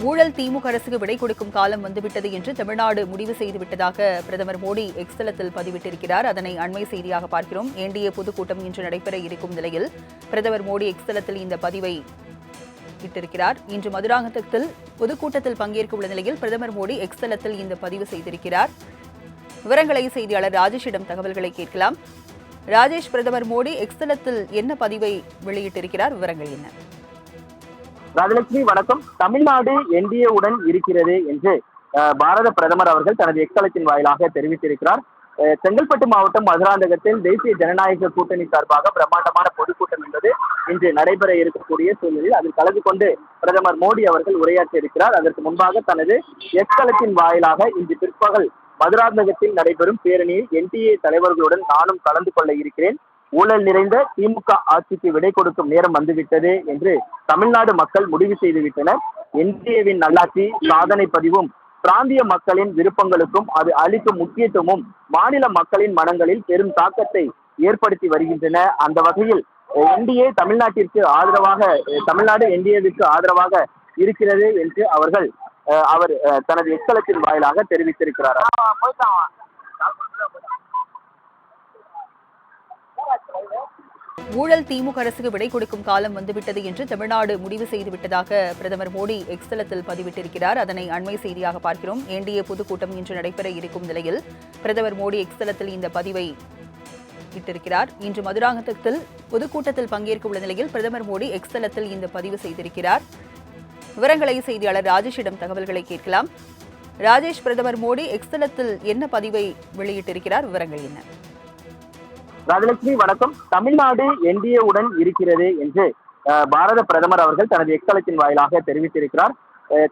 ஊழல் திமுக அரசுக்கு விடை கொடுக்கும் காலம் வந்துவிட்டது என்று தமிழ்நாடு முடிவு செய்துவிட்டதாக பிரதமர் மோடி எக்ஸ் தளத்தில் பதிவிட்டிருக்கிறார். அதனை அண்மை செய்தியாக பார்க்கிறோம். என்டிஏ பொதுக்கூட்டம் இன்று நடைபெற இருக்கும் நிலையில் பிரதமர் மோடி எக்ஸ் தளத்தில் இந்த பதிவை இட்டிருக்கிறார். இன்று மதுராந்தகத்தில் பொதுக்கூட்டத்தில் பங்கேற்க உள்ள நிலையில் பிரதமர் மோடி எக்ஸ் தளத்தில் இந்த பதிவு செய்திருக்கிறார். விவரங்களை செய்தியாளர் ராஜேஷிடம் தகவல்களை கேட்கலாம். ராஜேஷ், பிரதமர் மோடி எக்ஸ் தளத்தில் என்ன பதிவை வெளியிட்டிருக்கிறார்? விவரங்கள் என்ன? ராஜலட்சுமி வணக்கம். தமிழ்நாடு என்டிஏ உடன் இருக்கிறது என்று பாரத பிரதமர் அவர்கள் தனது எக்ஸ்தலத்தின் வாயிலாக தெரிவித்திருக்கிறார். செங்கல்பட்டு மாவட்டம் மதுராந்தகத்தில் தேசிய ஜனநாயக கூட்டணி சார்பாக பிரம்மாண்டமான பொதுக்கூட்டம் என்பது இன்று நடைபெற இருக்கக்கூடிய சூழ்நிலையில் அதில் கலந்து கொண்டு பிரதமர் மோடி அவர்கள் உரையாற்றி இருக்கிறார். அதற்கு முன்பாக தனது எக்ஸ்தலத்தின் வாயிலாக இன்று பிற்பகல் மதுராந்தகத்தில் நடைபெறும் பேரணியில் என்டிஏ தலைவர்களுடன் நானும் கலந்து கொள்ள இருக்கிறேன். ஊழல் நிறைந்த திமுக ஆட்சிக்கு விடை கொடுக்கும் நேரம் வந்துவிட்டது என்று தமிழ்நாடு மக்கள் முடிவு செய்துவிட்டனர். என்டிஏவின் நல்லாட்சி சாதனை பதிவும் பிராந்திய மக்களின் விருப்பங்களுக்கும் அது அளிக்கும் முக்கியத்துவமும் மாநில மக்களின் மனங்களில் பெரும் தாக்கத்தை ஏற்படுத்தி வருகின்றன. அந்த வகையில் என்டிஏ தமிழ்நாடு என்டிஏவிற்கு ஆதரவாக இருக்கிறது என்று அவர் தனது எக்ஸ்தலத்தின் வாயிலாக தெரிவித்திருக்கிறார். ஊழல் திமுக அரசுக்கு விடை கொடுக்கும் காலம் வந்துவிட்டது என்று தமிழ்நாடு முடிவு செய்துவிட்டதாக பிரதமர் மோடி எக்ஸ் தளத்தில் பதிவிட்டிருக்கிறார். அதனை அண்மை செய்தியாக பார்க்கிறோம். என்டிஏ பொதுக்கூட்டம் இன்று நடைபெற இருக்கும் நிலையில் பிரதமர் மோடி எக்ஸ் தளத்தில் இந்த பதிவை இட்டிருக்கிறார். இன்று மதுராந்தகத்தில் பொதுக்கூட்டத்தில் பங்கேற்க உள்ள நிலையில் பிரதமர் மோடி எக்ஸ் தளத்தில் இந்த பதிவு செய்திருக்கிறார். விவரங்களை செய்தியாளர் ராஜேஷிடம் தகவல்களை கேட்கலாம். ராஜேஷ், பிரதமர் மோடி எக்ஸ் தளத்தில் என்ன பதிவை வெளியிட்டிருக்கிறார்? விவரங்கள் என்ன? ராஜலட்சுமி வணக்கம். தமிழ்நாடு என்டிஏ உடன் இருக்கிறது என்று பாரத பிரதமர் அவர்கள் தனது எக்ஸ்தலத்தின் வாயிலாக தெரிவித்திருக்கிறார்.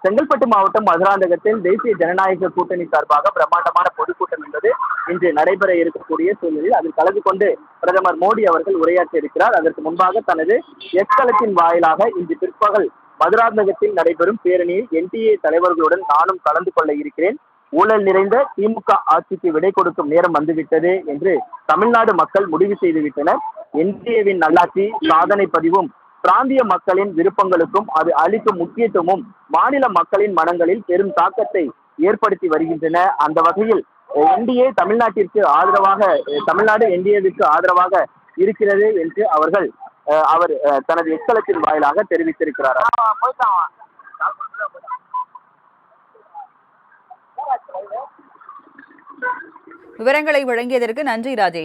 செங்கல்பட்டு மாவட்டம் மதுராந்தகத்தில் தேசிய ஜனநாயக கூட்டணி சார்பாக பிரம்மாண்டமான பொதுக்கூட்டம் என்பது இன்று நடைபெற இருக்கக்கூடிய சூழ்நிலையில் அதில் கலந்து கொண்டு பிரதமர் மோடி அவர்கள் உரையாற்றி இருக்கிறார். அதற்கு முன்பாக தனது எக்ஸ்தலத்தின் வாயிலாக இன்று பிற்பகல் மதுராந்தகத்தில் நடைபெறும் பேரணியில் என்டிஏ தலைவர்களுடன் நானும் கலந்து கொள்ள இருக்கிறேன். ஊழல் நிறைந்த திமுக ஆட்சிக்கு விடை கொடுக்கும் நேரம் வந்துவிட்டது என்று தமிழ்நாடு மக்கள் முடிவு செய்துவிட்டனர். என்டிஏவின் நல்லாட்சி சாதனை பதிவும் பிராந்திய மக்களின் விருப்பங்களுக்கும் அது அளிக்கும் முக்கியத்துவமும் மாநில மக்களின் மனங்களில் பெரும் தாக்கத்தை ஏற்படுத்தி வருகின்றன. அந்த வகையில் என்டிஏ தமிழ்நாடு என்டிஏவிற்கு ஆதரவாக இருக்கிறது என்று அவர் தனது எக்ஸ்தலத்தின் வாயிலாக தெரிவித்திருக்கிறார். விவரங்களை வழங்கியதற்கு நன்றி ராஜேஷ்.